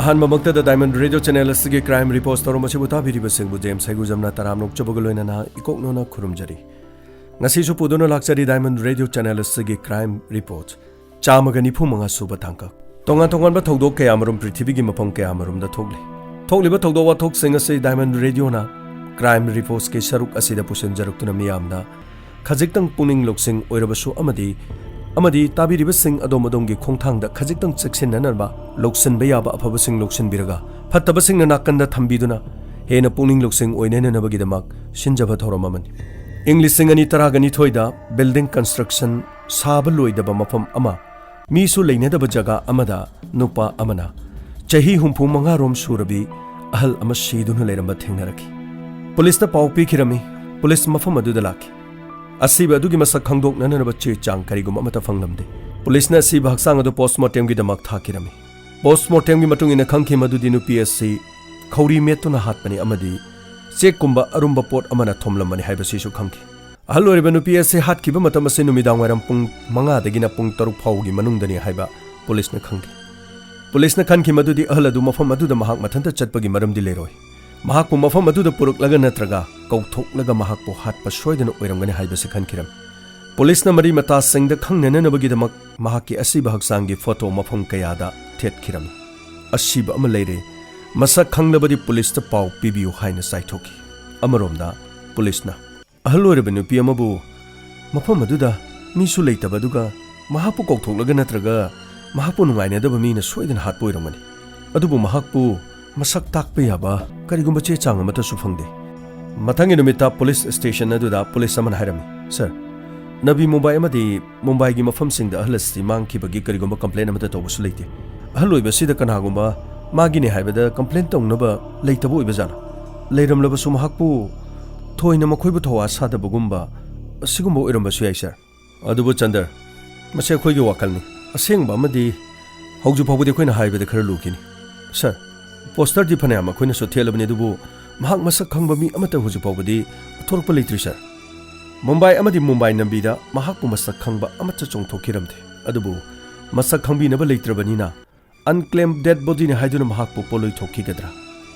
ꯑꯍꯥꯟꯕꯃꯛꯇꯗ diamond radio channel ꯑꯁꯤꯒꯤ crime report ꯇꯧꯔꯝ ꯑꯁꯤꯕꯨ ꯇꯥꯕꯤꯔꯤꯕꯁꯤꯡꯕꯨ James ꯍꯩꯒꯨꯖꯝꯅ ꯇꯔꯥꯝ ꯅꯣꯛꯆꯕꯒ ꯂꯣꯏꯅꯅ ꯏꯀꯣꯛꯅꯣꯅ ꯈꯨꯔꯨꯝꯖꯔꯤ ꯉꯁꯤꯁꯨ ꯄꯨꯗꯨꯅ ꯂꯥꯛꯆꯔꯤ ꯗꯥꯏꯃꯟ ꯔꯦꯗꯤꯑꯣ ꯆꯦꯅꯦꯜ ꯑꯁꯤꯒꯤ ꯀ꯭ꯔꯥꯏꯝ ꯔꯤꯄꯣꯔꯠ 195 ꯁꯨꯕ ꯇꯥꯡꯀꯛ ꯇꯣꯉꯥꯟ ꯇꯣꯉꯥꯟꯕ ꯊꯧꯗꯣꯛ ꯀꯌꯥꯃꯔꯨꯝ ꯄ꯭ꯔꯤꯊꯤꯕꯤꯒꯤ ꯃꯐꯝ ꯀꯌꯥꯃꯔꯨꯝꯗ ꯊꯣꯛꯂꯤ ꯊꯣꯛꯂꯤꯕ ꯊꯧꯗꯣꯛ ꯋꯥꯊꯣꯛꯁꯤꯡ ꯑꯁꯤ ꯗꯥꯏꯃꯟ ꯔꯦꯗꯤꯑꯣꯅ ꯀ꯭ꯔꯥꯏꯝ ꯔꯤꯄꯣꯔꯠꯁꯀꯤ ꯁꯔꯨꯛ ꯑꯁꯤꯗ ꯄꯨꯁꯤꯟꯖꯔꯛꯇꯨꯅ ꯃꯤꯌꯥꯝꯗ ꯈꯖꯤꯛꯇꯪ ꯄꯨꯛꯅꯤꯡ ꯂꯧꯁꯤꯡ ꯑꯣꯏꯔꯕꯁꯨ ꯑꯃꯗꯤ ꯇꯥꯕꯤꯔꯤꯕꯁꯤꯡ ꯑꯗꯣꯝꯒꯤ ꯈꯣꯡꯊꯥꯡꯗ ꯈꯖꯤꯛꯇꯪ ꯆꯦꯛꯁꯤꯟꯅꯅꯕ ꯂꯧꯁꯤꯟꯕ ꯌꯥꯕ ꯑꯐꯕꯁꯤꯡ ꯂꯧꯁꯤꯟꯕꯤꯔꯒ ꯐꯠꯇꯕꯁꯤꯡꯅ ꯅꯥꯀꯟꯗ ꯊꯝꯕꯤꯗꯨꯅ ꯍꯦꯟꯅ ꯄꯨꯛꯅꯤꯡ ꯂꯧꯁꯤꯡ ꯑꯣꯏꯅꯅꯕꯒꯤꯗꯃꯛ ꯁꯤꯟꯖꯕ ꯊꯧꯔꯝ ꯑꯃꯅꯤ ꯏꯪ 2012ꯗ ꯕꯤꯜꯗꯤꯡ ꯀꯟꯁꯇ꯭ꯔꯛꯁꯟ ꯁꯥꯕ ꯂꯣꯏꯗꯕ ꯃꯐꯝ ꯑꯃ ꯃꯤꯁꯨ ꯂꯩꯅꯗꯕ ꯖꯒꯥ ꯑꯃꯗ ꯅꯨꯄꯥ ꯑꯃꯅ ꯆꯍꯤ 65 ꯔꯣꯝ ꯁꯨꯔꯕꯤ ꯑꯍꯜ ꯑꯃ ꯁꯤꯗꯨꯅ ꯂꯩꯔꯝꯕ ꯊꯦꯡꯅꯔꯛꯈꯤ ꯄꯨꯂꯤꯁꯇ ꯄꯥꯎ ꯄꯤꯈꯤꯔꯝꯃꯤ ꯄꯨꯂꯤꯁ ꯃꯐꯝ ꯑꯗꯨꯗ ꯂꯥꯛꯈꯤ ꯑꯁꯤꯕ ꯑꯗꯨꯒꯤ ꯃꯁꯛ ꯈꯪꯗꯣꯛꯅꯅꯕ ꯆꯦ ꯆꯥꯡ ꯀꯔꯤꯒꯨꯝꯕ ꯑꯃꯠꯇ ꯐꯪꯂꯝꯗꯦ ꯄꯨꯂꯤꯁꯅ ꯑꯁꯤꯕ ꯍꯛꯆꯥꯡ ꯑꯗꯨ ꯄꯣꯁꯠꯃꯣꯔꯇꯦꯝꯒꯤꯗꯃꯛ ꯊꯥꯈꯤꯔꯝꯃꯤ ꯄꯣꯁꯠꯃꯣꯔꯇꯦꯝꯒꯤ ꯃꯇꯨꯡ ꯏꯟꯅ ꯈꯪꯈꯤ ꯃꯗꯨꯗꯤ ꯅꯨꯄꯤ ꯑꯁꯤ ꯈꯧꯔꯤ ꯃꯦꯠꯇꯨꯅ ꯍꯥꯠꯄꯅꯤ ꯑꯃꯗꯤ ꯆꯦꯛꯀꯨꯝꯕ ꯑꯔꯨꯝꯕ ꯄꯣꯠ ꯑꯃꯅ ꯊꯣꯝꯂꯝꯕꯅꯤ ꯍꯥꯏꯕꯁꯤꯁꯨ ꯈꯪꯈꯤ ꯑꯍꯜ ꯑꯣꯏꯔꯤꯕ ꯅꯨꯄꯤ ꯑꯁꯤ ꯍꯥꯠꯈꯤꯕ ꯃꯇꯝ ꯑꯁꯤ ꯅꯨꯃꯤꯗꯥꯡꯋꯥꯏꯔꯝ ꯄꯨꯡ 5ꯗꯒꯤꯅ ꯄꯨꯡ 6 ꯐꯥꯎꯕꯒꯤ ꯃꯅꯨꯡꯗꯅꯤ ꯍꯥꯏꯕ ꯄꯨꯂꯤꯁꯅ ꯈꯪꯈꯤ ꯄꯨꯂꯤꯁꯅ ꯈꯟꯈꯤ ꯃꯗꯨꯗꯤ ꯑꯍꯜ ꯑꯗꯨ ꯃꯐꯝ ꯑꯗꯨꯗ ꯃꯍꯥꯛ ꯃꯊꯟꯇ ꯆꯠꯄꯒꯤ ꯃꯔꯝꯗꯤ ꯂꯩꯔꯣꯏ ꯃꯍꯥꯛꯄꯨ ꯃꯐꯝ ꯑꯗꯨꯗ ꯄꯨꯔꯛꯂꯒ ꯅꯠꯇ꯭ꯔꯒ ꯀꯧꯊꯣꯛꯂꯒ ꯃꯍꯥꯛꯄꯨ ꯍꯥꯠꯄ ꯁꯣꯏꯗꯅ ꯑꯣꯏꯔꯝꯒꯅꯤ ꯍꯥꯏꯕꯁꯤ ꯈꯟꯈꯤꯔꯝꯃꯤ ꯄꯨꯂꯤꯁꯅ ꯃꯔꯤ ꯃꯇꯥꯁꯤꯡꯗ ꯈꯪꯅꯅꯕꯒꯤꯗꯃꯛ ꯃꯍꯥꯛꯀꯤ ꯑꯁꯤꯕ ꯍꯛꯆꯥꯡꯒꯤ ꯐꯣꯇꯣ ꯃꯐꯝ ꯀꯌꯥꯗ ꯊꯦꯠꯈꯤꯔꯝꯃꯤ ꯑꯁꯤꯕ ꯑꯃ ꯂꯩꯔꯦ ꯃꯁꯛ ꯈꯪꯂꯕꯗꯤ ꯄꯨꯂꯤꯁꯇ ꯄꯥꯎ ꯄꯤꯕꯤꯌꯨ ꯍꯥꯏꯅ ꯆꯥꯏꯊꯣꯛꯈꯤ ꯑꯃꯔꯣꯝꯗ ꯄꯨꯂꯤꯁꯅ ꯑꯍꯜ ꯑꯣꯏꯔꯕ ꯅꯨꯄꯤ ꯑꯃꯕꯨ ꯃꯐꯝ ꯑꯗꯨꯗ ꯃꯤꯁꯨ ꯂꯩꯇꯕ ꯑꯗꯨꯒ ꯃꯍꯥꯛꯄꯨ ꯀꯧꯊꯣꯛꯂꯒ ꯅꯠꯇ꯭ꯔꯒ ꯃꯍꯥꯛꯄꯨ ꯅꯨꯡꯉꯥꯏꯅꯗꯕ ꯃꯤꯅ ꯁꯣꯏꯗꯅ ꯍꯥꯠꯄ ꯑꯣꯏꯔꯝꯒꯅꯤ ꯑꯗꯨꯕꯨ ꯃꯍꯥꯛꯄꯨ ꯃꯁꯛ ꯇꯥꯛꯄ ꯌꯥꯕ ꯀꯔꯤꯒꯨꯝꯕ ꯆꯦ ꯆꯥꯡ ꯑꯃꯠꯇꯁꯨ ꯐꯪꯗꯦ ꯃꯊꯪꯒꯤ ꯅꯨꯃꯤꯠꯇ ꯄꯨꯂꯤꯁ ꯁ꯭ꯇꯦꯁꯟ ꯑꯗꯨꯗ ꯄꯨꯂꯤꯁ ꯑꯃꯅ ꯍꯥꯏꯔꯝꯃꯤ ꯁꯔ ꯅꯕꯤ ꯃꯨꯝꯕꯥꯏ ꯑꯃꯗꯤ ꯃꯨꯝꯕꯥꯏꯒꯤ ꯃꯐꯝꯁꯤꯡꯗ ꯑꯍꯜ ꯑꯁꯤ ꯃꯥꯡꯈꯤꯕꯒꯤ ꯀꯔꯤꯒꯨꯝꯕ ꯀꯝꯄ꯭ꯂꯦꯟ ꯑꯃꯠꯇ ꯇꯧꯕꯁꯨ ꯂꯩꯇꯦ ꯑꯍꯜ ꯑꯣꯏꯕꯁꯤꯗ ꯀꯅꯥꯒꯨꯝꯕ ꯃꯥꯒꯤꯅꯤ ꯍꯥꯏꯕꯗ ꯀꯝꯄ꯭ꯂꯦꯟ ꯇꯧꯅꯕ ꯂꯩꯇꯕ ꯑꯣꯏꯕꯖꯥꯠꯂꯥ ꯂꯩꯔꯝꯂꯕꯁꯨ ꯃꯍꯥꯛꯄꯨ ꯊꯣꯏꯅ ꯃꯈꯣꯏꯕꯨ ꯊꯧꯋꯥ ꯁꯥꯗꯕꯒꯨꯝꯕ ꯑꯁꯤꯒꯨꯝꯕ ꯑꯣꯏꯔꯝꯕꯁꯨ ꯌꯥꯏ ꯁꯔ ꯑꯗꯨꯕꯨ ꯆꯟꯗꯔ ꯃꯁꯤ ꯑꯩꯈꯣꯏꯒꯤ ꯋꯥꯈꯜꯅꯤ ꯑꯁꯦꯡꯕ ꯑꯃꯗꯤ ꯍꯧꯖꯤꯛ ꯐꯥꯎꯕꯗꯤ ꯑꯩꯈꯣꯏꯅ ꯍꯥꯏꯕꯗ ꯈꯔ ꯂꯨꯈꯤꯅꯤ ꯁꯔ ꯄꯣꯁꯇꯔꯗꯤ ꯐꯅꯌꯥꯝ ꯑꯩꯈꯣꯏꯅꯁꯨ ꯊꯦꯠꯂꯕꯅꯤ ꯑꯗꯨꯕꯨ ꯃꯍꯥꯛ ꯃꯁꯛ ꯈꯪꯕ ꯃꯤ ꯑꯃꯠꯇ ꯍꯧꯖꯤꯛ ꯐꯥꯎꯕꯗꯤ ꯊꯣꯔꯛꯄ ꯂꯩꯇ꯭ꯔꯤ ꯁꯔ ꯃꯨꯝꯕꯥꯏ ꯑꯃꯗꯤ ꯃꯨꯝꯕꯥꯏ ꯂꯝꯕꯤꯗ ꯃꯍꯥꯛꯄꯨ ꯃꯁꯛ ꯈꯪꯕ ꯑꯃꯠꯇ ꯆꯣꯡꯊꯣꯛꯈꯤꯔꯝꯗꯦ ꯑꯗꯨꯕꯨ ꯃꯁꯛ ꯈꯪꯕꯤꯅꯕ ꯂꯩꯇ꯭ꯔꯕꯅꯤꯅ ꯑꯟꯀ꯭ꯂꯦꯝ ꯗꯦꯗ ꯕꯣꯗꯤꯅꯤ ꯍꯥꯏꯗꯨꯅ ꯃꯍꯥꯛꯄꯨ ꯄꯣꯂꯣꯏ ꯊꯣꯛꯈꯤꯒꯗ꯭ꯔꯥ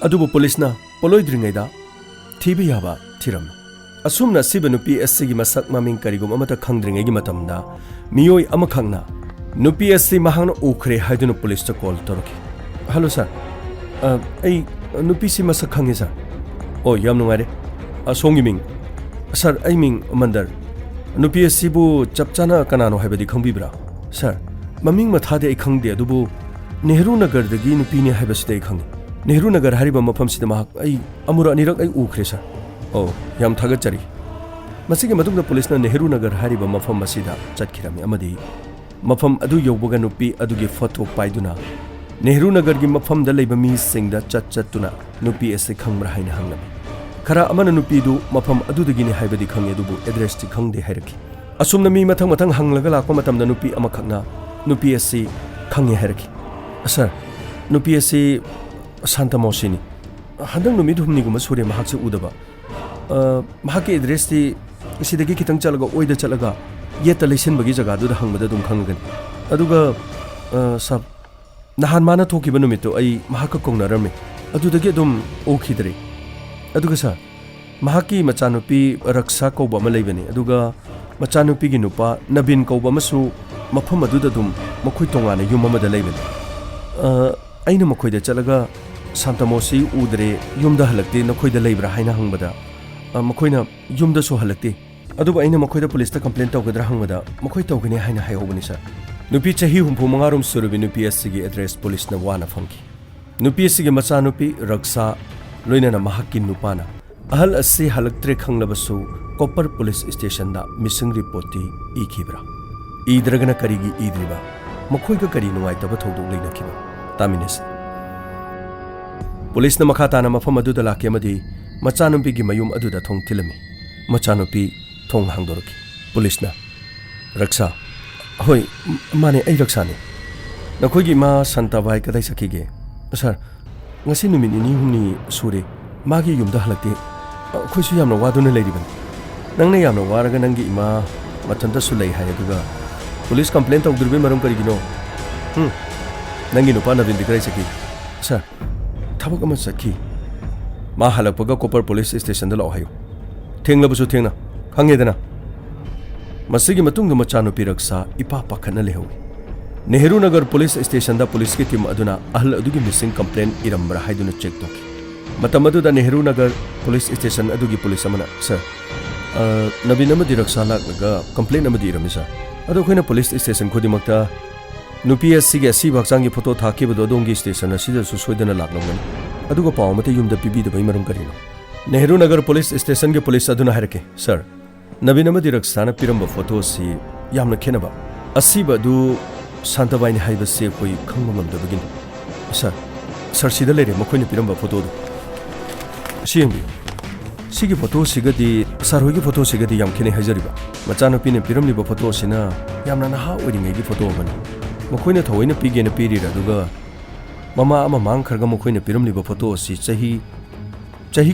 ꯑꯗꯨꯕꯨ ꯄꯨꯂꯤꯁꯅ ꯄꯣꯂꯣꯏꯗ꯭ꯔꯤꯉꯩꯗ ꯊꯤꯕ ꯌꯥꯕ ꯊꯤꯔꯝꯃꯤ ꯑꯁꯨꯝꯅ ꯑꯁꯤꯕ ꯅꯨꯄꯤ ꯑꯁꯤꯒꯤ ꯃꯁꯛ ꯃꯃꯤꯡ ꯀꯔꯤꯒꯨꯝꯕ ꯑꯃꯠꯇ ꯈꯪꯗ꯭ꯔꯤꯉꯩꯒꯤ ꯃꯇꯝꯗ ꯃꯤꯑꯣꯏ ꯑꯃꯈꯛꯅ ꯅꯨꯄꯤ ꯑꯁꯤ ꯃꯍꯥꯛꯅ ꯎꯈ꯭ꯔꯦ ꯍꯥꯏꯗꯨꯅ ꯄꯨꯂꯤꯁꯇ ꯀꯣꯜ ꯇꯧꯔꯛꯈꯤ ꯍꯜꯂꯣ ꯁꯔ ꯑꯩ ꯅꯨꯄꯤꯁꯤ ꯃꯁꯛ ꯈꯪꯉꯤ ꯁꯔ ꯑꯣ ꯌꯥꯝ ꯅꯨꯡꯉꯥꯏꯔꯦ ꯁꯣꯝꯒꯤ ꯃꯤꯡ ꯁꯔ ꯑꯩ ꯃꯤꯡ ꯃꯟꯗꯔ ꯅꯨꯄꯤ ꯑꯁꯤꯕꯨ ꯆꯞ ꯆꯥꯅ ꯀꯅꯥꯅꯣ ꯍꯥꯏꯕꯗꯤ ꯈꯪꯕꯤꯕ꯭ꯔꯥ ꯁꯔ ꯃꯃꯤꯡ ꯃꯊꯥꯗꯤ ꯑꯩ ꯈꯪꯗꯦ ꯑꯗꯨꯕꯨ ꯅꯦꯍꯔꯨ ꯅꯒꯔꯗꯒꯤ ꯅꯨꯄꯤꯅꯤ ꯍꯥꯏꯕꯁꯤꯗꯤ ꯑꯩ ꯈꯪꯉꯤ ꯅꯦꯍꯔꯨ ꯅꯒꯔ ꯍꯥꯏꯔꯤꯕ ꯃꯐꯝꯁꯤꯗ ꯃꯍꯥꯛ ꯑꯩ ꯑꯅꯤꯔꯛ ꯑꯩ ꯎꯈ꯭ꯔꯦ ꯁꯔ ꯑꯣ ꯌꯥꯝ ꯊꯥꯒꯠꯆꯔꯤ ꯃꯁꯤꯒꯤ ꯃꯇꯨꯡꯗ ꯄꯨꯂꯤꯁꯅ ꯅꯦꯍꯔꯨ ꯅꯒꯔ ꯍꯥꯏꯔꯤꯕ ꯃꯐꯝ ꯑꯁꯤꯗ ꯆꯠꯈꯤꯔꯝꯃꯤ ꯑꯃꯗꯤ ꯃꯐꯝ ꯑꯗꯨ ꯌꯧꯕꯒ ꯅꯨꯄꯤ ꯑꯗꯨꯒꯤ ꯐꯣꯇꯣ ꯄꯥꯏꯗꯨꯅ ꯅꯦꯍꯔꯨ ꯅꯒꯔꯒꯤ ꯃꯐꯝꯗ ꯂꯩꯕ ꯃꯤꯁꯤꯡꯗ ꯆꯠꯇꯨꯅ ꯅꯨꯄꯤ ꯑꯁꯤ ꯈꯪꯕ꯭ꯔꯥ ꯍꯥꯏꯅ ꯍꯪꯂꯝꯃꯤ ꯈꯔ ꯑꯃꯅ ꯅꯨꯄꯤꯗꯨ ꯃꯐꯝ ꯑꯗꯨꯗꯒꯤꯅꯤ ꯍꯥꯏꯕꯗꯤ ꯈꯪꯉꯤ ꯑꯗꯨꯕꯨ ꯑꯦꯗ꯭ꯔꯦꯁꯇꯤ ꯈꯪꯗꯦ ꯍꯥꯏꯔꯛꯈꯤ ꯑꯁꯨꯝꯅ ꯃꯤ ꯃꯊꯪ ꯍꯪꯂꯒ ꯂꯥꯛꯄ ꯃꯇꯝꯗ ꯅꯨꯄꯤ ꯑꯃꯈꯛꯅ ꯅꯨꯄꯤ ꯑꯁꯤ ꯈꯪꯉꯦ ꯍꯥꯏꯔꯛꯈꯤ ꯁꯔ ꯅꯨꯄꯤ ꯑꯁꯤ ꯁꯥꯟꯇꯃꯣꯁꯤꯅꯤ ꯍꯟꯗꯛ ꯅꯨꯃꯤꯠ ꯍꯨꯝꯅꯤꯒꯨꯝꯕ ꯁꯨꯔꯦ ꯃꯍꯥꯛꯁꯦ ꯎꯗꯕ ꯃꯍꯥꯛꯀꯤ ꯑꯦꯗ꯭ꯔꯦꯁꯇꯤ ꯁꯤꯗꯒꯤ ꯈꯤꯇꯪ ꯆꯠꯂꯒ ꯑꯣꯏꯗ ꯆꯠꯂꯒ ꯌꯦꯠꯇ ꯂꯩꯁꯤꯟꯕꯒꯤ ꯖꯒꯥꯗꯨꯗ ꯍꯪꯕꯗ ꯑꯗꯨꯝ ꯈꯪꯒꯅꯤ ꯑꯗꯨꯒ ꯁꯕ ꯅꯍꯥꯟ ꯃꯥꯅ ꯊꯣꯛꯈꯤꯕ ꯅꯨꯃꯤꯠꯇꯨ ꯑꯩ ꯃꯍꯥꯛꯀ ꯀꯧꯅꯔꯝꯃꯤ ꯑꯗꯨꯗꯒꯤ ꯑꯗꯨꯝ ꯎꯈꯤꯗ꯭ꯔꯦ ꯑꯗꯨꯒ ꯁꯔ ꯃꯍꯥꯛꯀꯤ ꯃꯆꯥꯅꯨꯄꯤ ꯔꯛꯁꯥ ꯀꯧꯕ ꯑꯃ ꯂꯩꯕꯅꯤ ꯑꯗꯨꯒ ꯃꯆꯥꯅꯨꯄꯤꯒꯤ ꯅꯨꯄꯥ ꯅꯕꯤꯟ ꯀꯧꯕ ꯑꯃꯁꯨ ꯃꯐꯝ ꯑꯗꯨꯗ ꯑꯗꯨꯝ ꯃꯈꯣꯏ ꯇꯣꯉꯥꯟꯅ ꯌꯨꯝ ꯑꯃꯗ ꯂꯩꯕꯅꯤ ꯑꯩꯅ ꯃꯈꯣꯏꯗ ꯆꯠꯂꯒ ꯁꯥꯟꯇꯃꯣꯁꯤ ꯎꯗ꯭ꯔꯦ ꯌꯨꯝꯗ ꯍꯜꯂꯛꯇꯦ ꯅꯈꯣꯏꯗ ꯂꯩꯕ꯭ꯔꯥ ꯍꯥꯏꯅ ꯍꯪꯕꯗ ꯃꯈꯣꯏꯅ ꯌꯨꯝꯗꯁꯨ ꯍꯜꯂꯛꯇꯦ ꯑꯗꯨꯕꯨ ꯑꯩꯅ ꯃꯈꯣꯏꯗ ꯄꯨꯂꯤꯁꯇ ꯀꯝꯄ꯭ꯂꯦꯟ ꯇꯧꯒꯗ꯭ꯔꯥ ꯍꯪꯕꯗ ꯃꯈꯣꯏ ꯇꯧꯒꯅꯤ ꯍꯥꯏꯅ ꯍꯥꯏꯍꯧꯕꯅꯤ ꯁꯔ ꯅꯨꯄꯤ ꯆꯍꯤ 65 ꯔꯣꯝ ꯁꯨꯔꯕꯤ ꯅꯨꯄꯤ ꯑꯁꯤꯒꯤ ꯑꯦꯗ꯭ꯔꯦꯁ ꯄꯨꯂꯤꯁꯅ ꯋꯥꯅ ꯐꯪꯈꯤ ꯅꯨꯄꯤ ꯑꯁꯤꯒꯤ ꯃꯆꯥꯅꯨꯄꯤ ꯔꯛꯁꯥ ꯂꯣꯏꯅꯅ ꯃꯍꯥꯛꯀꯤ ꯅꯨꯄꯥꯅ ꯑꯍꯜ ꯑꯁꯤ ꯍꯜꯂꯛꯇ꯭ꯔꯦ ꯈꯪꯂꯕꯁꯨ ꯀꯣꯄꯔ ꯄꯨꯂꯤꯁ ꯁ꯭ꯇꯦꯁꯟꯗ ꯃꯤꯁꯤꯡ ꯔꯤꯄꯣꯔꯠꯇꯤ ꯏꯈꯤꯕ꯭ꯔꯥ ꯏꯗ꯭ꯔꯒꯅ ꯀꯔꯤꯒꯤ ꯏꯗ꯭ꯔꯤꯕ ꯃꯈꯣꯏꯒ ꯀꯔꯤ ꯅꯨꯡꯉꯥꯏꯇꯕ ꯊꯧꯗꯣꯛ ꯂꯩꯅꯈꯤꯕ ꯇꯥꯃꯤꯟꯅꯁꯤ ꯄꯨꯂꯤꯁꯅ ꯃꯈꯥ ꯇꯥꯅ ꯃꯐꯝ ꯑꯗꯨꯗ ꯂꯥꯛꯈꯤ ꯑꯃꯗꯤ ꯃꯆꯥꯅꯨꯄꯤꯒꯤ ꯃꯌꯨꯝ ꯑꯗꯨꯗ ꯊꯣꯡ ꯊꯤꯜꯂꯝꯃꯤ ꯃꯆꯥꯅꯨꯄꯤ ꯊꯣꯡ ꯍꯥꯡꯗꯣꯔꯛꯈꯤ ꯄꯨꯂꯤꯁꯅ ꯔꯛꯁꯥ ꯍꯣꯏ ꯃꯥꯅꯦ ꯑꯩ ꯔꯛꯁꯥꯅꯤ ꯅꯈꯣꯏꯒꯤ ꯏꯃꯥ ꯁꯟꯇꯥꯕꯥꯏ ꯀꯗꯥꯏ ꯆꯠꯈꯤꯒꯦ ꯁꯔ ꯉꯁꯤ ꯅꯨꯃꯤꯠ 2-3 ꯁꯨꯔꯦ ꯃꯥꯒꯤ ꯌꯨꯝꯗ ꯍꯜꯂꯛꯇꯦ ꯑꯩꯈꯣꯏꯁꯨ ꯌꯥꯝꯅ ꯋꯥꯗꯨꯅ ꯂꯩꯔꯤꯕꯅꯤ ꯅꯪꯅ ꯌꯥꯝꯅ ꯋꯥꯔꯒ ꯅꯪꯒꯤ ꯏꯃꯥ ꯃꯊꯟꯇꯁꯨ ꯂꯩ ꯍꯥꯏ ꯑꯗꯨꯒ ꯄꯨꯂꯤꯁ ꯀꯝꯄ꯭ꯂꯦꯟ ꯇꯧꯗ꯭ꯔꯤꯕꯩ ꯃꯔꯝ ꯀꯔꯤꯒꯤꯅꯣ ꯅꯪꯒꯤ ꯅꯨꯄꯥ ꯅꯕꯤꯟꯗꯤ ꯀꯗꯥꯏ ꯆꯠꯈꯤ Sir, tabak ama sakhi. Ma halakpaga Copper Police Station da lao hayo. Thenglabasu thengna. Khangedana. Masigi matungda machanu piraksa ipa pakhana lehawi. Nehru Nagar Police Station da police ki team aduna ahal adugi missing complaint irambra haiduna check toki. Matam aduda Nehru Nagar Police Station adugi police amana sir. Nabi namadi raksa laga complaint amadi irami sir. Adu khoina police station khodimakta nupi asigi asi baksangi photo thaki bado dongi station asida su soidana laklongani. Aduga paw mate yumda pibi da bai maram karino. Nehru Nagar Police Station ke police aduna harke sir. Nabi namadi raksa na piramba photo si yamna khenaba. Asi badu Santa Baini Haiba se koi khangmam da begin. Sir sida lere makoina piramba photo do. Siengi. Sigi photo sigadi sarhogi photo sigadi yam khene hajariba. Machana pine piramli ba photo sina yamna na ha oringai gi photo bani. Makoina thawaina pige na piri ra duga mama ama mang kharga makoina piramli ba photo si chahi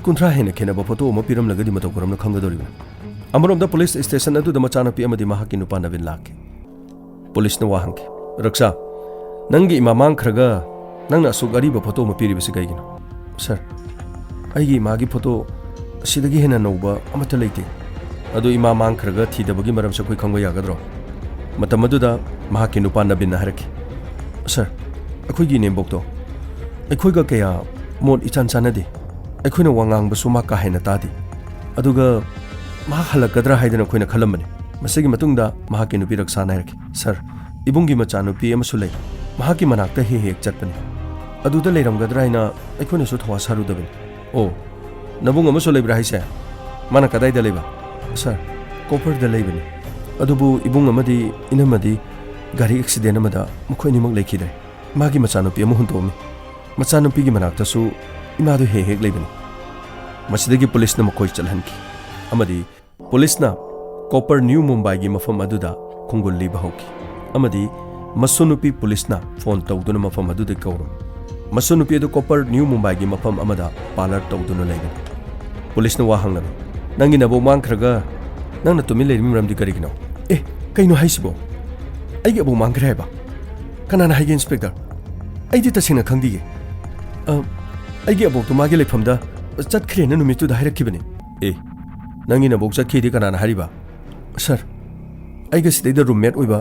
kunthra hena khena ba photo ma piram lagadi mataw koram na khangadoriba. Amarom da police station adu da machana pi amadi mahaki nu pa nabin lak. Police na wahangi. Raksa, nangi imamang khraga nangna asuk ariba photo ma piri basi kaigino. Sir, aigi magi photo sidagi hena noba amata leite. Adu imamang khraga thidabagi maram sa koi khangba yagadro. Matam aduda mahaki nupa nabin na haraki. Sir, akhoi gi nembok to. Akhoi ga kaya mod ichan chanadi. Akhoi na wangang basu ma ka hena tadi. Aduga ma halakadra haidana khoi na khalamani. Masigi matungda mahaki nupi raksa na haraki. Sir, Ibungi machanu pi amasulai mahaki manakta he chatpani aduda leiramgadra haina aikhoina su thawa saru dabani o nabung amasulai bra haise mana kadai da leiba sir Copper da leibani adubu ibung amadi inamadi gari accident amada mukhoini mak lekhidai magi machanu pi amuhun tomi machanu pi gi manakta su imadu he leibani masidagi police na makoi chalhanki amadi police na Copper New Mumbai gi mafam aduda khungul liba hoki amadi masunupi police na phone tawduna mafam adu de kawrum masunupi adu Copper New Mumbai gi mafam amada parlor tawduna leigan police na wahangna nangi na bo mangkhraga nangna tumi leimi ramdi karigino kaino haisibo aigi abo mangkhra ba kanana haige inspector aidi tasina khangdige aigi abo to mage lefamda chatkhre na numitu da hairakibani nangi na bo chatkhi kanana hariba sir aiga sidai roommate oiba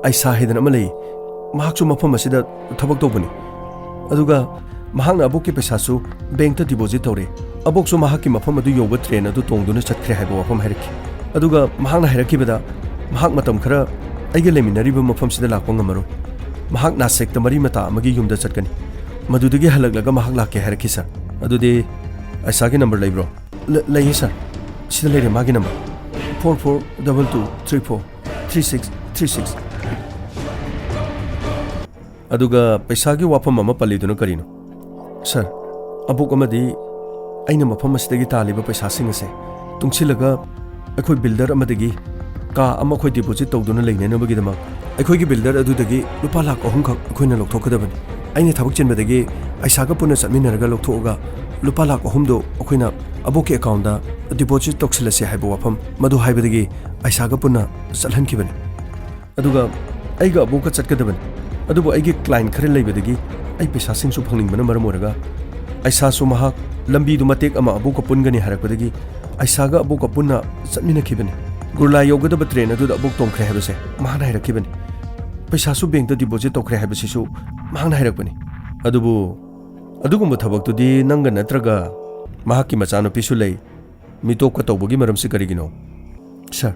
Aisa hedana malai mahaksu mafam asida thabak tobani aduga mahakna abok ki paisa su bank ta deposit tore abok su mahak ki mafam adu yoba train adu tongduna chatkre haiba wafam hairaki aduga mahakna hairaki bada mahak matam khara aige leminari ba mafam sida lakpa ngamaro mahak na sekta mari mata amagi yumda chatkani madudagi halaglaga mahak lakke hairaki sir adudi Aisa ki number leibro lei sir sida leire magi number 4422343636 Aduga paisa gi wapam mama paliduna karino sir abuk amadi aina mafam asidagi taliba paisa sing ase tungsilaga akhoi builder amadagi ka ama khoi deposit tawduna leinena bagi dama akhoi gi builder adudagi lupa lakh ahum khak khoina lokthokadabani aina thabak chenbadagi aisa ga puna satminaraga lokthoga lupa lakh ahum do akhoina aboki account da deposit toksilase haiba wapam madu haibadagi aisa ga puna salhankibani aduga aiga aboka chatkadabani adubu aigi client khare leibadagi ai paisa sing su phangning bana maram oraga aisa su mahak lambi du matek ama abu ka pungani harakpadagi aisa ga abu ka punna chatmina khibani gurla yogada ba train adu abu tongkhre habase mahana hairakibani paisa su bank da deposit tokre habasi su mahana hairakbani adugumba thabak tu di nanga natraga mahaki machano pisu lei mitok ka tawbagi maram si karigino sir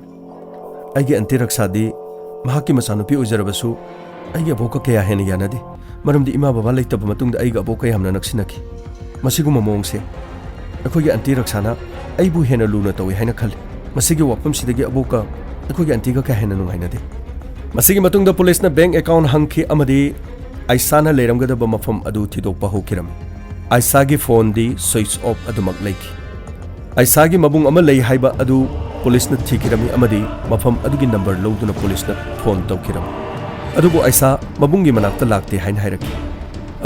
aigi anti raksa di mahaki machano pi ujarabasu aigi aboka kaya hena yanade maramdi ima baba leitaba matungda aiga aboka yamna naksinaki masiguma mongse akogi anti raksana aibu hena luna tawi haina khal masigi wapam sidagi aboka akogi anti ga ka hena nungainade masigi matungda police na bank account hangki amadi aisana leiramgada ba mafam adu thidokpa hokiram aisagi phone di switch off adumak leiki aisagi mabung ama lei haiba adu police na thikirami amadi mafam adugi number loduna police na phone tawkiram adubu aisa mabungi manakta lakte hain hairaki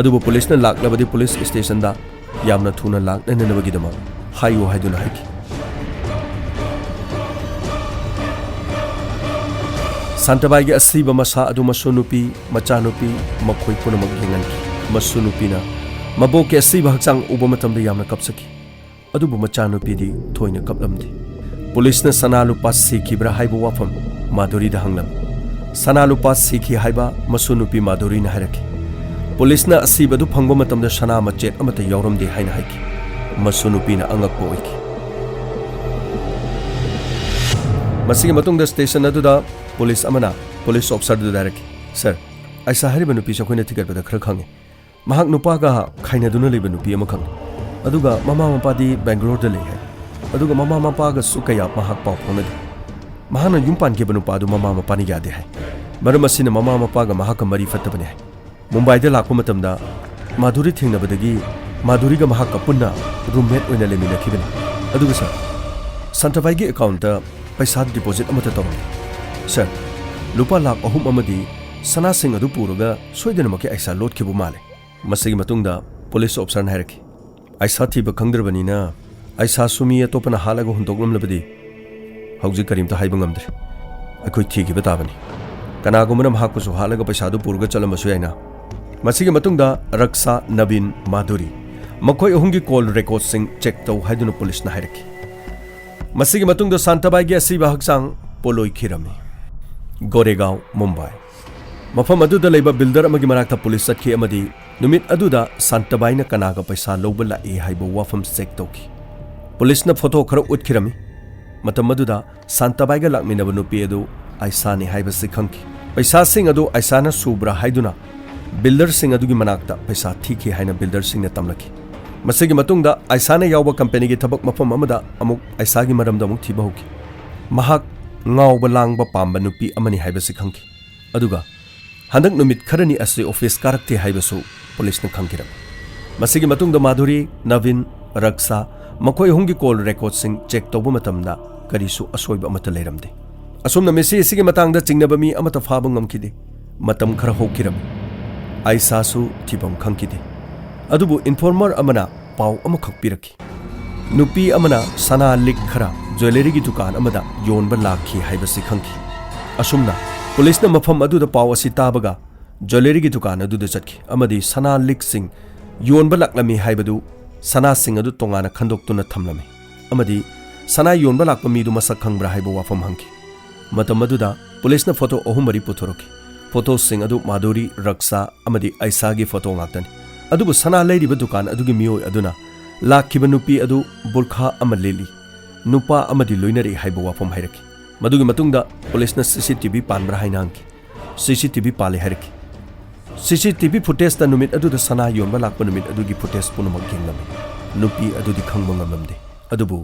adubu police na laklabadi police station da yamna thuna lakna nenabagi dama hayu haiduna haiki Santabai asiba masa adu masunupi machanupi makhoi puna maghengan masunupina ꯃꯕꯣꯛꯀꯤ ꯑꯁꯤꯕ ꯍꯛꯆꯥꯡ ꯎꯕ ꯃꯇꯝꯗ ꯌꯥꯝꯅ ꯀꯞꯆꯈꯤ ꯑꯗꯨꯕꯨ ꯃꯆꯥꯅꯨꯄꯤꯗꯤ ꯊꯣꯏꯅ ꯀꯞꯂꯝꯗꯦ ꯄꯨꯂꯤꯁꯅ ꯁꯅꯥ ꯂꯨꯄꯥ ꯁꯤꯈꯤꯕ꯭ꯔꯥ ꯍꯥꯏꯕ ꯋꯥꯐꯝ ꯃꯥꯙꯨꯔꯤꯗ ꯍꯪꯂꯝꯃꯤ ꯁꯅꯥ ꯂꯨꯄꯥ ꯁꯤꯈꯤ ꯍꯥꯏꯕ ꯃꯁꯨ ꯅꯨꯄꯤ ꯃꯥꯙꯨꯔꯤꯅ ꯍꯥꯏꯔꯛꯈꯤ ꯄꯨꯂꯤꯁꯅ ꯑꯁꯤꯕꯗꯨ ꯐꯪꯕ ꯃꯇꯝꯗ ꯁꯅꯥ ꯃꯆꯦꯠ ꯑꯃꯠꯇ ꯌꯥꯎꯔꯝꯗꯦ ꯍꯥꯏꯅ ꯍꯥꯏꯈꯤ ꯃꯁꯨ ꯅꯨꯄꯤꯅ ꯑꯉꯛꯄ ꯑꯣꯏꯈꯤ ꯃꯁꯤꯒꯤ ꯃꯇꯨꯡꯗ ꯁ꯭ꯇꯦꯁꯟ ꯑꯗꯨꯗ ꯄꯨꯂꯤꯁ ꯑꯃꯅ ꯄꯨꯂꯤꯁ ꯑꯣꯐꯤꯁꯔꯗꯨꯗ ꯍꯥꯏꯔꯛꯈꯤ ꯁꯔ ꯑꯥꯏꯁꯥ ꯍꯥꯏꯔꯤꯕ ꯅꯨꯄꯤꯁꯤ ꯑꯩꯈꯣꯏꯅ ꯊꯤꯒꯠꯄꯗ ꯈꯔ ꯈꯪꯉꯤ ꯃꯍꯥꯛ ꯅꯨꯄꯥꯒ ꯈꯥꯏꯅꯗꯨꯅ ꯂꯩꯕ ꯅꯨꯄꯤ ꯑꯃ ꯈꯪꯉꯤ ꯑꯗꯨꯒ ꯃꯃꯥ ꯃꯄꯥꯗꯤ ꯕꯦꯡꯒꯂꯣꯔꯗ ꯂꯩ ꯍꯥꯏ ꯑꯗꯨꯒ ꯃꯃꯥ ꯃꯄꯥꯒꯁꯨ ꯀꯌꯥ ꯃꯍꯥꯛ ꯄꯥꯎ ꯐꯥꯎꯅꯗꯦ ꯃꯍꯥꯛꯅ ꯌꯨꯝ ꯄꯥꯟꯈꯤꯕ ꯅꯨꯄꯥꯗꯨ ꯃꯃꯥ ꯃꯄꯥꯅ ꯌꯥꯗꯦ ꯍꯥꯏ ꯃꯔꯝ ꯑꯁꯤꯅ ꯃꯃꯥ ꯃꯄꯥꯒ ꯃꯍꯥꯛꯀ ꯃꯔꯤ ꯐꯠꯇꯕꯅꯤ ꯍꯥꯏ ꯃꯨꯝꯕꯥꯏꯗ ꯂꯥꯛꯄ ꯃꯇꯝꯗ ꯃꯥꯙꯨꯔꯤ ꯊꯦꯡꯅꯕꯗꯒꯤ ꯃꯥꯙꯨꯔꯤꯒ ꯃꯍꯥꯛꯀ ꯄꯨꯟꯅ ꯔꯨꯝꯃꯦꯠ ꯑꯣꯏꯅ ꯂꯩꯃꯤꯟꯅꯈꯤꯕꯅꯤ ꯑꯗꯨꯒ ꯁꯔ ꯁꯥꯟꯇꯕꯥꯏꯒꯤ ꯑꯦꯀꯥꯎꯟꯇ ꯄꯩꯁꯥ ꯗꯤꯄꯣꯖꯤꯠ ꯑꯃꯠꯇ ꯇꯧꯔꯝꯃꯤ ꯁꯔ ꯂꯨꯄꯥ ꯂꯥꯈ 3 ꯑꯃꯗꯤ ꯁꯅꯥꯁꯤꯡ ꯑꯗꯨ ꯄꯨꯔꯒ ꯁꯣꯏꯗꯅꯃꯛꯀꯤ ꯑꯥꯏꯁꯥ ꯂꯣꯠꯈꯤꯕ ꯃꯥꯜꯂꯦ ꯃꯁꯤꯒꯤ ꯃꯇꯨꯡꯗ ꯄꯨꯂꯤꯁ ꯑꯣꯐꯤꯁꯔꯅ ꯍꯥꯏꯔꯛꯈꯤ ꯑꯥꯏꯁꯥ ꯊꯤꯕ ꯈꯪꯗ꯭ꯔꯕꯅꯤꯅ ꯑꯥꯏꯁꯥꯁꯨ ꯃꯤ ꯑꯇꯣꯞꯄꯅ ꯍꯥꯠꯂꯒ ꯍꯨꯟꯗꯣꯛꯂꯝꯂꯕꯗꯤ ꯍꯧꯖꯤꯛ ꯀꯔꯤꯝꯇ ꯍꯥꯏꯕ ꯉꯝꯗ꯭ꯔꯦ ꯑꯩꯈꯣꯏ ꯊꯤꯈꯤꯕ ꯇꯥꯕꯅꯤ ꯀꯅꯥꯒꯨꯝꯕꯅ ꯃꯍꯥꯛꯄꯨꯁꯨ ꯍꯥꯠꯂꯒ ꯄꯩꯁꯥꯗꯨ ꯄꯨꯔꯒ ꯆꯠꯂꯝꯕꯁꯨ ꯌꯥꯏꯅ ꯃꯁꯤꯒꯤ ꯃꯇꯨꯡꯗ ꯔꯛꯁꯥ ꯅꯕꯤꯟ ꯃꯥꯙꯨꯔꯤ ꯃꯈꯣꯏ ꯑꯍꯨꯝꯒꯤ ꯀꯣꯜ ꯔꯦꯀꯣꯔꯗꯁꯤꯡ ꯆꯦꯛ ꯇꯧ ꯍꯥꯏꯗꯨꯅ ꯄꯨꯂꯤꯁꯅ ꯍꯥꯏꯔꯛꯈꯤ ꯃꯁꯤꯒꯤ ꯃꯇꯨꯡꯗ ꯁꯥꯟꯇꯕꯥꯏꯒꯤ ꯑꯁꯤꯕ ꯍꯛꯆꯥꯡ ꯄꯣꯂꯣꯏꯈꯤꯔꯝꯃꯤ ꯒꯣꯔꯦꯒꯥꯎ ꯃꯨꯝꯕꯥꯏ ꯃꯐꯝ ꯑꯗꯨꯗ ꯂꯩꯕ ꯕꯤꯜꯗꯔ ꯑꯃꯒꯤ ꯃꯅꯥꯛꯇ ꯄꯨꯂꯤꯁ ꯆꯠꯈꯤ ꯑꯃꯗꯤ ꯅꯨꯃꯤꯠ ꯑꯗꯨꯗ ꯁꯥꯟꯇꯕꯥꯏꯅ ꯀꯅꯥꯒ ꯄꯩꯁꯥ ꯂꯧꯕ ꯂꯥꯛꯏ ꯍꯥꯏꯕ ꯋꯥꯐꯝ ꯆꯦꯛ ꯇꯧꯈꯤ ꯄꯨꯂꯤꯁꯅ ꯐꯣꯇꯣ ꯈꯔ ꯎꯠꯈꯤꯔꯝꯃꯤ ꯃꯇꯝ ꯑꯗꯨꯗ ꯁꯥꯟꯇꯕꯥꯏꯒ ꯂꯥꯛꯃꯤꯟꯅꯕ ꯅꯨꯄꯤ ꯑꯗꯨ ꯑꯥꯏꯁꯥꯅꯤ ꯍꯥꯏꯕꯁꯤ ꯈꯪꯈꯤ ꯄꯩꯁꯥꯁꯤꯡ ꯑꯗꯨ ꯑꯥꯏꯁꯥꯅ ꯁꯨꯕ꯭ꯔꯥ ꯍꯥꯏꯗꯨꯅ ꯕꯤꯜꯗꯔꯁꯤꯡ ꯑꯗꯨꯒꯤ ꯃꯅꯥꯛꯇ ꯄꯩꯁా ꯊꯤꯈꯤ ꯍꯥꯏꯅ ꯕꯤꯜꯗꯔꯁꯤꯡꯅ ꯇꯝꯂꯛꯈꯤ ꯃꯁꯤꯒꯤ ꯃꯇꯨꯡꯗ ꯑꯥꯏꯁꯥꯅ ꯌꯥꯎꯕ ꯀꯝꯄꯦꯅꯤꯒꯤ ꯊꯕꯛ ꯃꯐꯝ ꯑꯃꯗ ꯑꯃꯨꯛ ꯑꯥꯏꯁꯥꯒꯤ ꯃꯔꯝꯗ ꯑꯃꯨꯛ ꯊꯤꯕ ꯍꯧꯈꯤ ꯃꯍꯥꯛ ꯉꯥꯎꯕ ꯂꯥꯡꯕ ꯄꯥꯝꯕ ꯅꯨꯄꯤ ꯑꯃꯅꯤ ꯍꯥꯏꯕꯁꯤ ꯈꯪꯈꯤ ꯑꯗꯨꯒ ꯍꯟꯗꯛ ꯅꯨꯃꯤꯠ ꯈꯔꯅꯤ ꯑꯁꯤ ꯑꯣꯐꯤꯁ ꯀꯥꯔꯛꯇꯦ ꯍꯥꯏꯕꯁꯨ ꯄꯨꯂꯤꯁꯅ ꯈꯪꯈꯤꯔꯝꯃꯤ ꯃꯁꯤꯒꯤ ꯃꯇꯨꯡꯗ ꯃꯥꯙꯨꯔꯤ ꯅꯕꯤꯟ ꯔꯛꯁꯥ ꯃꯈꯣꯏ ꯑꯍꯨꯝꯒꯤ ꯀꯣꯜ ꯔꯦꯀꯣꯔꯗꯁꯤꯡ ꯆꯦꯛ ꯇꯧꯕ ꯃꯇꯝꯗ ꯀꯔꯤꯁꯨ ꯑꯁꯣꯏꯕ ꯑꯃꯠꯇ ꯂꯩꯔꯝꯗꯦ ꯑꯁꯨꯝꯅ ꯃꯤꯁꯤ ꯑꯁꯤꯒꯤ ꯃꯇꯥꯡꯗ ꯆꯤꯡꯅꯕ ꯃꯤ ꯑꯃꯠꯇ ꯐꯥꯕ ꯉꯝꯈꯤꯗꯦ ꯃꯇꯝ ꯈꯔ ꯍꯧꯈꯤꯔꯝꯃꯤ ꯑꯥꯏꯁꯥꯁꯨ ꯊꯤꯐꯝ ꯈꯪꯈꯤꯗꯦ ꯑꯗꯨꯕꯨ ꯏꯟꯐꯣꯔꯃꯔ ꯑꯃꯅ ꯄꯥꯎ ꯑꯃꯈꯛ ꯄꯤꯔꯛꯈꯤ ꯅꯨꯄꯤ ꯑꯃꯅ ꯁꯅꯥ ꯂꯤꯛ ꯈꯔ ꯖ꯭ꯋꯦꯂꯔꯤꯒꯤ ꯗꯨꯀꯥꯟ ꯑꯃꯗ ꯌꯣꯟꯕ ꯂꯥꯛꯈꯤ ꯍꯥꯏꯕꯁꯤ ꯈꯪꯈꯤ ꯑꯁꯨꯝꯅ ꯄꯨꯂꯤꯁꯅ ꯃꯐꯝ ꯑꯗꯨꯗ ꯄꯥꯎ ꯑꯁꯤ ꯇꯥꯕꯒ ꯖ꯭ꯋꯦꯂꯔꯤꯒꯤ ꯗꯨꯀꯥꯟ ꯑꯗꯨꯗ ꯆꯠꯈꯤ ꯑꯃꯗꯤ ꯁꯅꯥ ꯂꯤꯛꯁꯤꯡ ꯌꯣꯟꯕ ꯂꯥꯛꯂꯝꯃꯤ ꯍꯥꯏꯕꯗꯨ ꯁꯅꯥꯁꯤꯡ ꯑꯗꯨ ꯇꯣꯉꯥꯟꯅ ꯈꯟꯗꯣꯛꯇꯨꯅ ꯊꯝꯂꯝꯃꯤ ꯑꯃꯗꯤ ꯁꯅꯥ ꯌꯣꯟꯕ ꯂꯥꯛꯄ ꯃꯤꯗꯨ ꯃꯁꯛ ꯈꯪꯕ꯭ꯔꯥ ꯍꯥꯏꯕ ꯋꯥꯐꯝ ꯍꯪꯈꯤ ꯃꯇꯝ ꯑꯗꯨꯗ ꯄꯨꯂꯤꯁꯅ ꯐꯣꯇꯣ 3-4 ꯄꯨꯊꯣꯔꯛꯈꯤ ꯐꯣꯇꯣꯁꯤꯡ ꯑꯗꯨ ꯃꯥꯙꯨꯔꯤ ꯔꯛꯁꯥ ꯑꯃꯗꯤ ꯑꯥꯏꯁꯥꯒꯤ ꯐꯣꯇꯣ ꯉꯥꯛꯇꯅꯤ ꯑꯗꯨꯕꯨ ꯁꯅꯥ ꯂꯩꯔꯤꯕ ꯗꯨꯀꯥꯟ ꯑꯗꯨꯒꯤ ꯃꯤꯑꯣꯏ ꯑꯗꯨꯅ ꯂꯥꯛꯈꯤꯕ ꯅꯨꯄꯤ ꯑꯗꯨ ꯕꯨꯔꯈꯥ ꯑꯃ ꯂꯤꯠꯂꯤ नुपा अमदी लोइनरी हाइबो वाफम हाइरकी मदुगी मतुंगदा पुलिसना सीसीटीवी पानब्रा हाइना हंकी सीसीटीवी पाले हाइरकी सीसीटीवी फुटेज ता नुमित अदुदा सना योनबा लाकपा नुमित अदुगी फुटेज पुनमक गेंगलमे नुपी अदुदी खंगबा ngamlamde अदुबु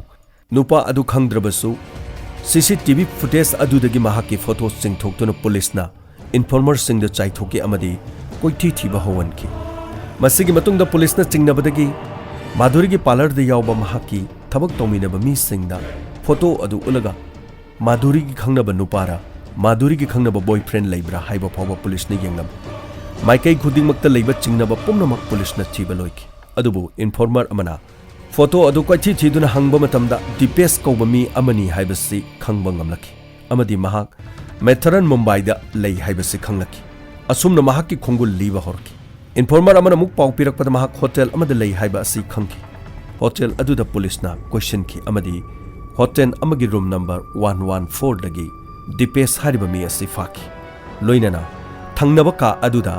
नुपा अदु खंगद्रबसु सीसीटीवी फुटेज अदुदगी महाकी फोटो सिंगथोक्तुना पुलिसना इन्फॉर्मर सिंगदा चाइथोकी अमदी कोइथि थिबा होवनकी मसिगी मतुंगदा पुलिसना चिंगनबदगी माधुरी पार्लर द यावबा महाकी थबक तौमिनबा मीसिंगदा फोटो अदु उलगा माधुरी की खंगनबा नुपारा माधुरी की खंगनबा बॉयफ्रेंड लेब्रा हाइबा फावबा पुलिसना येंगलम माइकई खुदिंगमक्ता लेबा चिंगनबा पुमनमक पुलिसना थिबा लोइकी अदुबु इन्फॉर्मर अमना फोटो अदु क्वाइथि थिदुना हंगबा मतमदा दीपेश कौबा मी अमनी हाइबसि खंगबा ngamlaki अमदी महाक मेथरन मुंबईदा लई हाइबसि खंगलकी असुमना महाकी खोंगुल लीबा हरकी इन्फॉर्मर अमना मुक पाउ पिरकपदा महाक होटल अमदा लई हाइबा असि खंगकी होटल अदुदा पुलिसना क्वेश्चन की अमदी होटल अमगी रूम नंबर 114 दगी दीपेश हारिबा मी असि फाकी लोइनना थंगनबा का अदुदा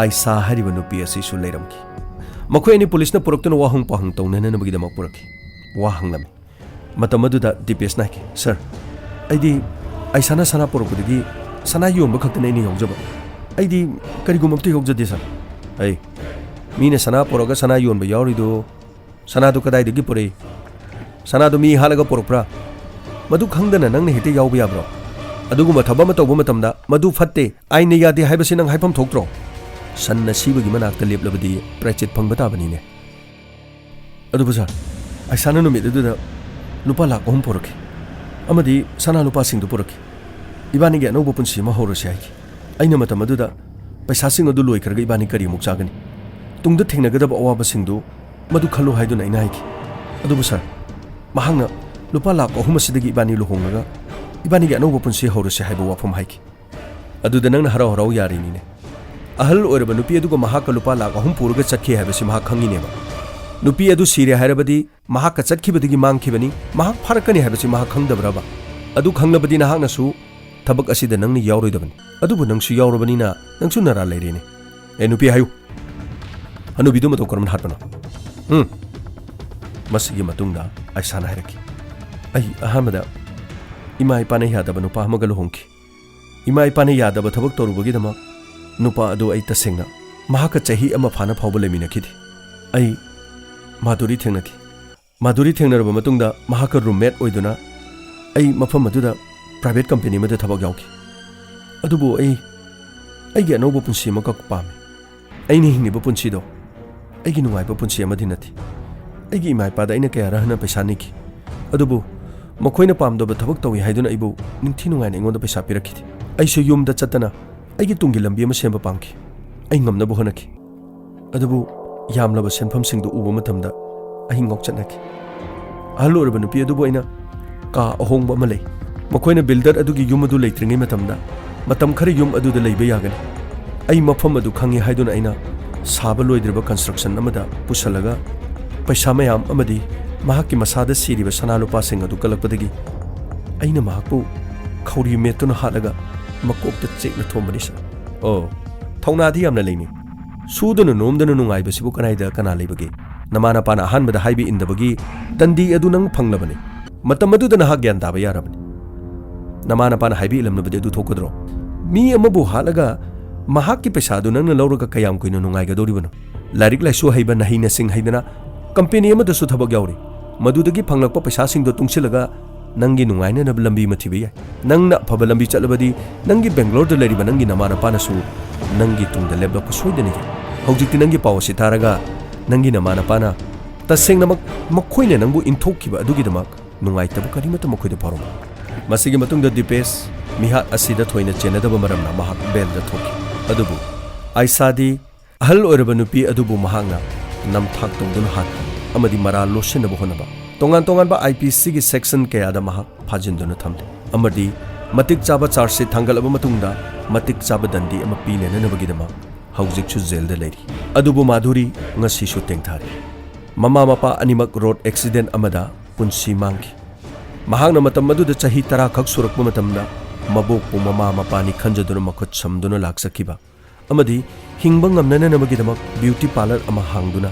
आइसा हारिबा नुपी असि सु लेरमकी मखोयनी पुलिसना पुरक्तुना वाहंग पाहंग तौनननबगीदमक पुरकी वाहंगलमी मतम अदुदा दीपेश नाकी सर अइदी आइसाना सना पुरकदगी सना योंबा खक्तने नि यौजबा अइदी करिगुमक्ति यौजदे सर ऐ मीने सना पुरगा सना योंबा यावरिदो सनादु कदाइदगी पुरे सनादु मी हालगा पुरक्प्रा मदु खंगदना नंगने हेते यावबा याब्रो अदुगुमा थबमा तौबा मतमदा मदु फत्ते आइने यादे हाइबसि नंग हाइफम थोक्त्रो सन्ना सिबगी मनाक्ता लेपलबदी प्राइचित फंगबा ताबनीने अदुबु सर आइसाना नुमित अदुदा लुपा लाख 3 पुरके अमदी सना लुपा सिंगदु पुरके इबानी गे अनौबा पुंसि मा हौरसि हाइकी अइना मतम अदुदा पैसा सिंग अदु लोइखरगा इबानी करी मुक जागनी तुंगदा थेंगनगदबा अवाबा सिंगदु मदु खल्लो हाइदुना आइना हाइकी अदुबु सर महांगना लुपा लाख 3 सिदगी इबानी लुहोंगगा इबानी गे अनौबा पुंसि हौरसि हाइबा वाफम हाइकी अदुदा नंगना हराव हराव यारिनीने ahal oiraba nupi aduga mahaka lupa lakh ahum puraga chakhi haibasi mahak khangineba nupi adu sire hairabadi mahaka chatkibadigi mangkhibani mahak pharakani haibasi mahak khangdabraba adu khanglabadi nahaknasu thabak asida nangni yawroidabani adubu nangsu yawrabanina nangsu nara leirene nupi hayu hanubidu mato karam hatpana masigi matungda ai sana hairaki ai ahamada ima ipane yadaba nupa hamaga luhongki ima ipane yadaba thabak torubagidama nupa adu ai tasengna mahaka chahi ama phana phawba leminakhidi ai maduri thengnaraba matungda mahaka roommate oiduna ai mafam aduda private company mada thabak yawki adubu ai gi anoba punsi ma kak pame ai ni hingni ba punsi do ai gi nungai ba punsi amadi nati ai gi mai pada ina kaya rahna paisa niki adubu makhoina pamdo ba thabak tawi haiduna ibu ningthi nungai na ingonda paisa pirakhidi ai su yum da chatana ai gi tungi lambi ma semba pamki ai ngamna bo honaki adubu yamlaba senpham singdu uba mathamda ai ngok chatnaki alorba nupi adubu ina ka ahongba ma lei makhoina builder adugi yum adu leitringai matamda matam khari yum adu da leiba yagani ai mafam adu khangi haiduna aina saba loidriba construction amada pusalaga paisa mayam amadi mahaki masada siriba sanalupa sing adu kalakpadagi aina mahakpu khawri metuna halaga makokta chekna thombani sa thongna di amna leini suduna nomdana nungai basibu kanaida kana leibage namana pana ahanbada haibi indabagi tandi adu nang phanglabani matam adu dana hagyan daba yarabani namana pana haibi ilamnabadi adu thokodro mi amabu halaga mahaki paisa adu nangna lawraga kayam kuina nungai ga doribano larik laisu haiba nahina sing haidana company amada su thabak yawri madudagi phanglakpa paisa singdo tungsilaga nangi nungaina na lambi mathibi ya nangna phaba lambi chalabadi nangi Bangalore da leriba nangi namana pana su nangi tungda lebda ko soidani hojikti nangi pawasi taraga nangi namana pana tasengna makhoine nangbu inthokiba adugi damak nungai tabu karimata makhoida parom masigi matungda Dipesh miha asida thoina chenadaba maramna mahak belda thoki adubu aisadi ahal oiraba nupi adubu mahangna namthak tongdun hat amadi mara losinaba honaba tongan ba IPC gi section kaya da mahak phajinduna thamde amadi matik chaba charge thangalaba matungda matik chaba dandi ama pine nanabagi dama haujik chu jail da leiri adubu madhuri ngasi shu tengthari mama mapa animak road accident amada punsi mangki mahangna matam maduda chahi 10 khak surakpa matamda mabok pu mama mapa ni khanjaduna makhot samduna laksakiba amadi hingba ngamnana namagi dama beauty parlor ama hangduna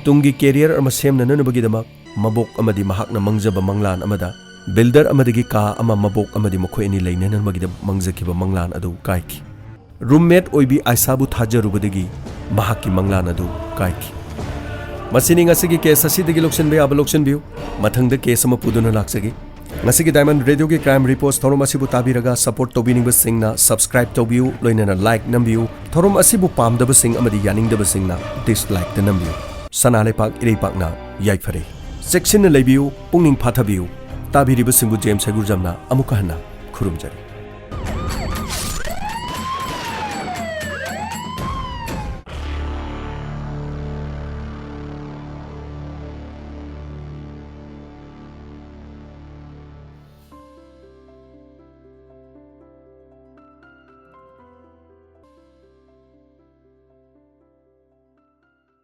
tungi career ama semna nanabagi dama mabok amadi mahakna mangjaba manglan amada builder amadagi ka ama mabok amadi makhoi ani leina magida mangjakiba manglan adu kaiki roommate oibi aisabu thajarubadagi mahaki manglan adu kaiki masini ngasigi case asidagi loksen be abaloksen biu mathangda case ama puduna laksagi ngasigi diamond radio gi crime reports thorom asibu tabiraga support tobining ba singna subscribe tobiu loinana like nambiu thorom asibu pamdaba sing amadi yaningdaba singna dislike the nambiu sanale pak irei pakna yai phare section na lebiu pungning phathabiu tabiriba singbu James Segurjamna amuka hana khurumjari